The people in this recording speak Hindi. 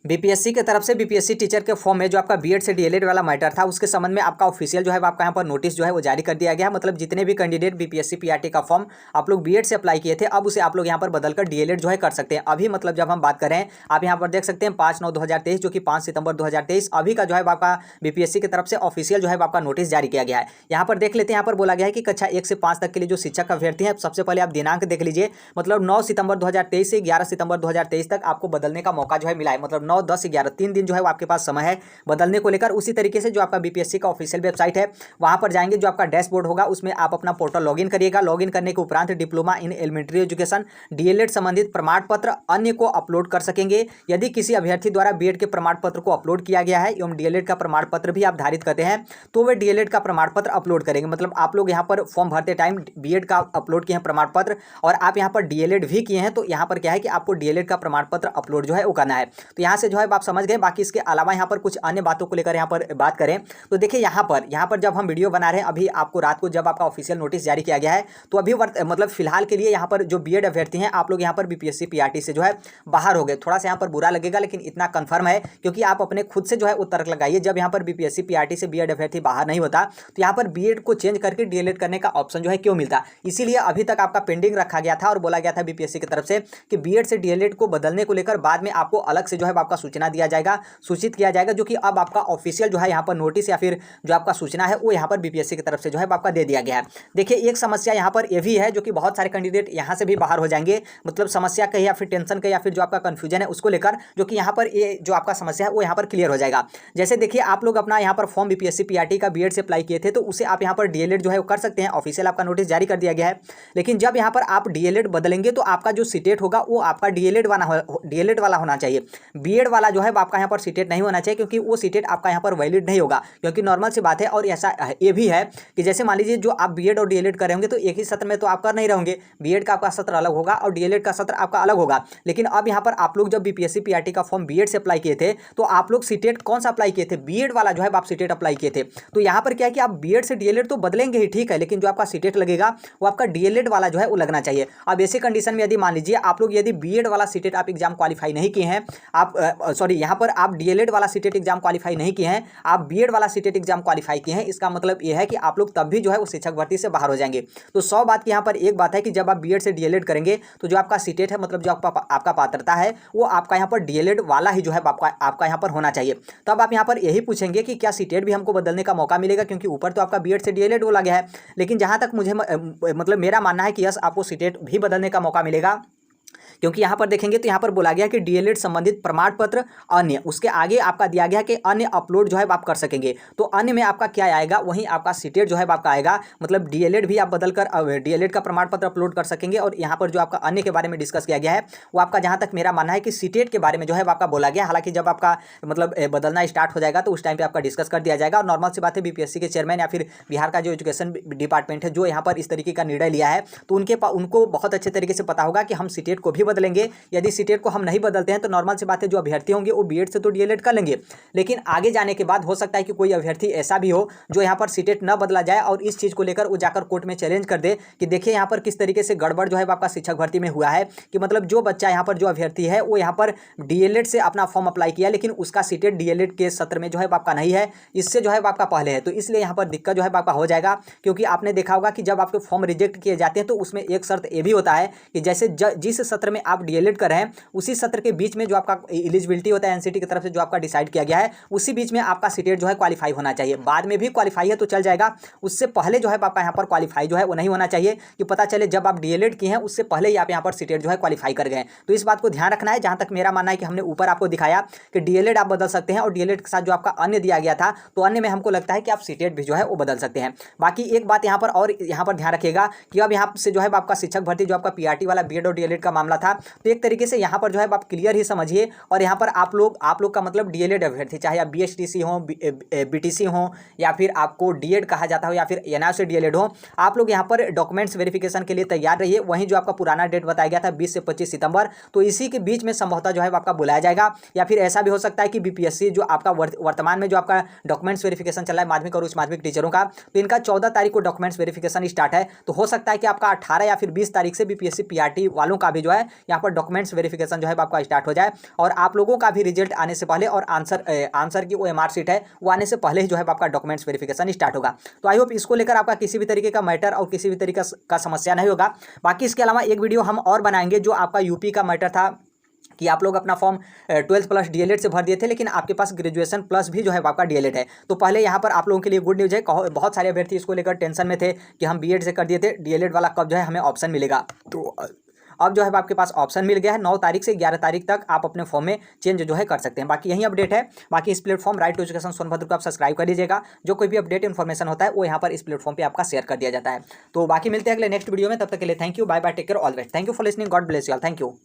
बीपीएससी की तरफ से बीपीएससी टीचर के फॉर्म में जो आपका बीएड से डीएलएड वाला मैटर था उसके संबंध में आपका ऑफिशियल जो है आपका यहाँ पर नोटिस जो है वो जारी कर दिया गया है। मतलब जितने भी कैंडिडेट बीपीएससी पीआरटी का फॉर्म आप लोग बीएड से अप्लाई किए थे अब उसे आप लोग यहाँ पर बदलकर डीएलएड जो है कर सकते हैं। अभी मतलब जब हम बात करें आप यहाँ पर देख सकते हैं 5/9/2023 जो कि 5 सितंबर 2023 अभी का जो है आपका बीपीएससी की तरफ से ऑफिशियल जो है आपका नोटिस जारी किया गया है। यहाँ पर देख लेते हैं, यहाँ पर बोला गया है कि कक्षा 1 से 5 तक के लिए जो शिक्षक अभ्यर्थी हैं सबसे पहले आप दिनांक देख लीजिए। मतलब 9 सितंबर 2023 से 11 सितंबर 2023 तक आपको बदलने का मौका जो है मिला है। मतलब 9, 10, 11 3 दिन जो है वो आपके पास समय है बदलने को लेकर। उसी तरीके से जो आपका बीपीएससी का ऑफिशियल वेबसाइट है वहां पर जाएंगे, जो आपका डैशबोर्ड होगा उसमें आप अपना पोर्टल लॉगिन करिएगा। लॉगिन करने के उपरांत diploma in elementary education DElEd संबंधित प्रमाण पत्र अन्य को अपलोड कर सकेंगे। यदि किसी अभ्यर्थी द्वारा बीएड के प्रमाण पत्र को अपलोड किया गया है एवं डीएलएड का प्रमाण पत्र भी आप धारित करते हैं तो वे डीएलएड का प्रमाण पत्र अपलोड करेंगे। मतलब आप लोग यहाँ पर फॉर्म भरते टाइम बीएड का अपलोड किए हैं प्रमाण पत्र और आप यहाँ पर डीएलएड भी किए हैं तो यहाँ पर क्या है कि आपको डीएलएड का प्रमाण पत्र अपलोड जो है वो करना है। तो यहाँ से जो है आप समझ गए। बाकी इसके अलावा यहाँ पर कुछ अन्य बातों को लेकर यहाँ पर बात करें तो देखिए यहाँ पर जब हम वीडियो बना रहे हैं अभी आपको रात को जब आपका ऑफिशियल नोटिस जारी किया गया है तो अभी मतलब फिलहाल के लिए यहाँ पर जो बीएड अभ्यर्थी हैं आप लोग यहाँ पर बीपीएससी पीआरटी से जो है बाहर हो गए। थोड़ा सा यहाँ पर बुरा लगेगा लेकिन इतना कंफर्म है क्योंकि आप अपने खुद से जो है तर्क लगाइए। जब यहाँ पर बीपीएससी पीआरटी से बीएड अभ्यर्थी बाहर नहीं होता तो यहाँ पर बीएड को चेंज करके डीएलएड करने का ऑप्शन जो है क्यों मिलता। इसीलिए अभी तक आपका पेंडिंग रखा गया था और बोला गया था बीपीएससी की तरफ से कि बीएड से डीएलएड को बदलने को लेकर बाद में आपको अलग से जो है आपका सूचना दिया जाएगा, सूचित किया जाएगा, जो कि अब आपका ऑफिशियल जो है यहाँ पर नोटिस या फिर जो आपका सूचना है वो यहाँ पर बीपीएससी की तरफ से जो है आपका दे दिया गया है। देखिए एक समस्या यहाँ पर ये भी है जो कि बहुत सारे कैंडिडेट यहाँ से भी बाहर हो जाएंगे। मतलब समस्या कहे या फिर टेंशन कहे या फिर जो आपका कंफ्यूजन है उसको लेकर, जो कि यहाँ पर ये जो आपका समस्या है वो यहाँ पर क्लियर हो जाएगा। जैसे देखिए आप लोग अपना यहाँ पर फॉर्म बीपीएससी पीआरटी का बीएड से अप्लाई किए थे तो उसे आप यहाँ पर डीएलएड जो है वो कर सकते हैं, ऑफिशियल आपका नोटिस जारी कर दिया गया है। लेकिन जब यहाँ पर आप डीएलएड बदलेंगे तो आपका जो सीटेट होगा वो आपका डीएलएड वाला होना चाहिए। बीएड वाला जो है आपका यहाँ पर सीटेट नहीं होना चाहिए क्योंकि वो सीटेट आपका यहाँ पर वैलिड नहीं होगा, क्योंकि नॉर्मल सी बात है। और ऐसा ये भी है कि जैसे मान लीजिए जो आप बीएड और डीएलएड कर रहे होंगे तो एक ही सत्र में तो आप कर नहीं रहोगे। बीएड का आपका सत्र अलग होगा और डीएलएड का सत्र आपका अलग होगा। लेकिन अब यहाँ पर आप लोग जब बीपीएससी पीआरटी का फॉर्म बीएड से अप्लाई किए थे तो आप लोग सीटेट कौन सा अप्लाई किए थे, बीएड वाला जो है आप सीटेट अप्लाई किए थे। तो यहाँ पर क्या है कि आप बीएड से डीएलएड तो बदलेंगे ही, ठीक है, लेकिन जो आपका सीटेट लगेगा वो आपका डीएलएड वाला जो है वो लगना चाहिए। अब ऐसी कंडीशन में यदि मान लीजिए आप लोग यदि बीएड वाला सीटेट आप एग्जाम क्वालिफाई नहीं किए हैं, आप सॉरी यहाँ पर आप डीएलएड वाला सीटेट एग्जाम क्वालिफाई नहीं किए हैं, आप बीएड वाला सीटेट एग्जाम क्वालिफाई किए हैं, इसका मतलब यह है कि आप लोग तब भी जो है वो शिक्षक भर्ती से बाहर हो जाएंगे। तो 100 बात की यहाँ पर एक बात है कि जब आप बीएड से डीएलएड करेंगे तो जो आपका सीटेट है, मतलब जो आपका पात्रता है वो आपका यहाँ पर डीएलएड वाला ही जो है आपका यहाँ पर होना चाहिए। तो अब आप यहाँ पर यही पूछेंगे कि क्या सीटेट भी हमको बदलने का मौका मिलेगा, क्योंकि ऊपर तो आपका बीएड से डीएलएड बोला गया है। लेकिन जहाँ तक मुझे मतलब मेरा मानना है कि यस, आपको सीटेट भी बदलने का मौका मिलेगा, क्योंकि यहाँ पर देखेंगे तो यहाँ पर बोला गया कि डीएलएड संबंधित प्रमाण पत्र अन्य, उसके आगे आपका दिया गया कि अन्य अपलोड जो है आप कर सकेंगे। तो अन्य में आपका क्या आएगा, वहीं आपका सीटेट जो है आपका आएगा। मतलब डीएलएड भी आप बदलकर डीएलएड का प्रमाण पत्र अपलोड कर सकेंगे। और यहाँ पर जो आपका अन्य के बारे में डिस्कस किया गया है वो आपका, जहाँ तक मेरा मानना है कि सीटेट के बारे में जो है आपका बोला गया। हालांकि जब आपका मतलब बदलना स्टार्ट हो जाएगा तो उस टाइम पे आपका डिस्कस कर दिया जाएगा। और नॉर्मल सी बात है, बीपीएससी के चेयरमैन या फिर बिहार का जो एजुकेशन डिपार्टमेंट है जो यहाँ पर इस तरीके का निर्णय लिया है तो उनको बहुत अच्छे तरीके से पता होगा कि हम सीटेट को भी बदलेंगे। यदि सीटेट को हम नहीं बदलते हैं तो नॉर्मल सी बात है, जो अभ्यर्थी होंगे वो बीएड से तो डीएलएड कर लेंगे, लेकिन आगे जाने के बाद हो सकता है कि कोई अभ्यर्थी ऐसा भी हो जो यहाँ पर सीटेट न बदला जाए और इस चीज़ को लेकर वो जाकर कोर्ट में चैलेंज कर दे कि देखिए यहाँ पर किस तरीके से गड़बड़ जो है आपका शिक्षक भर्ती में हुआ है। कि मतलब जो बच्चा यहाँ पर जो अभ्यर्थी है वो यहाँ पर डीएलएड से अपना फॉर्म अप्लाई किया लेकिन उसका सीटेट डीएलएड के सत्र में जो है आपका नहीं है, इससे जो है आपका पहले है। तो इसलिए यहाँ पर दिक्कत जो है आपका हो जाएगा, क्योंकि आपने देखा होगा कि जब आपके फॉर्म रिजेक्ट किए जाते हैं तो उसमें एक शर्त ये भी होता है कि जैसे जिस सत्र में आप डीएलएड कर रहे हैं उसी सत्र के बीच में जो आपका एलिजिबिलिटी होता है एनसीटी की तरफ से जो आपका डिसाइड किया गया है उसी बीच में आपका सीटेट जो है क्वालिफाई होना चाहिए। बाद में भी क्वालिफाई है तो चल जाएगा, उससे पहले जो है आपका यहाँ पर क्वालिफाई जो है वो नहीं होना चाहिए कि पता चले जब आप डीएलएड किए हैं उससे पहले ही आप यहाँ पर सीटेट जो है क्वालिफाई कर गए। तो इस बात को ध्यान रखना है। जहाँ तक मेरा मानना है कि हमने ऊपर आपको दिखाया कि डीएलएड आप बदल सकते हैं और डीएलएड के साथ जो आपका अन्य दिया गया था तो अन्य में हमको लगता है कि आप सीटेट भी जो है वो बदल सकते हैं। बाकी एक बात यहाँ पर और यहाँ पर ध्यान रखिएगा कि अब यहाँ से जो है आपका शिक्षक भर्ती जो आपका पीआरटी वाला बीएड और डीएलएड का मामला था तो एक तरीके से यहाँ पर जो है आप क्लियर ही समझिए। और यहाँ पर आप लोग का मतलब डीएलएड अभ्यर्थी, चाहे आप बीएचटीसी हो, बीटीसी हो या फिर आपको डीएड कहा जाता हो या फिर एनआईओ से डीएलएड हो, आप लोग यहाँ पर डॉक्यूमेंट्स वेरिफिकेशन के लिए तैयार रहिए। वहीं जो आपका पुराना डेट बताया गया था 20 से 25 सितंबर, तो इसी के बीच में संभवतः जो है आपका बुलाया जाएगा। या फिर ऐसा भी हो सकता है कि बीपीएससी जो आपका वर्तमान में जो आपका डॉक्यूमेंट्स वेरिफिकेशन चल रहा है माध्यमिक और उच्च माध्यमिक टीचरों का, तो इनका 14 तारीख को डॉक्यूमेंट्स वेरिफिकेशन स्टार्ट है। तो हो सकता है कि आपका 18 या फिर 20 तारीख से बीपीएससी पीआरटी वालों का भी जो है यहाँ पर डॉक्यूमेंट्स वेरिफिकेशन जो है आपका स्टार्ट हो जाए और आप लोगों का भी रिजल्ट आने से पहले और आंसर की वो MR शीट है वो आने से पहले ही जो है आपका डॉक्यूमेंट्स वेरिफिकेशन स्टार्ट होगा। तो आई होप इसको लेकर आपका किसी भी तरीके का मैटर और किसी भी तरीके का समस्या नहीं होगा। बाकी इसके अलावा एक वीडियो हम और बनाएंगे जो आपका यूपी का मैटर था कि आप लोग अपना फॉर्म 12th प्लस DLED से भर दिए थे, लेकिन आपके पास ग्रेजुएशन प्लस भी जो है आपका DLED है। तो पहले यहाँ पर आप लोगों के लिए गुड न्यूज़ है, बहुत सारे अभ्यर्थी इसको लेकर टेंशन में थे कि हम B.Ed से कर दिए थे, DLED वाला कब जो है हमें ऑप्शन मिलेगा। तो अब जो है आपके पास ऑप्शन मिल गया है। 9 तारीख से 11 तारीख तक आप अपने फॉर्म में चेंज जो है कर सकते हैं। बाकी यही अपडेट है। बाकी इस platform right to education Sonbhadra को आप सब्सक्राइब कर लीजिएगा। जो कोई भी अपडेट इन्फॉर्मेशन होता है वो यहाँ पर इस प्लेटफॉर्म पे आपका शेयर कर दिया जाता है। तो बाकी मिलते हैं अगले नेक्स्ट वीडियो में, तब तक के लिए thank you, bye bye, take care, all best, thank you for listening, God bless you all, thank you.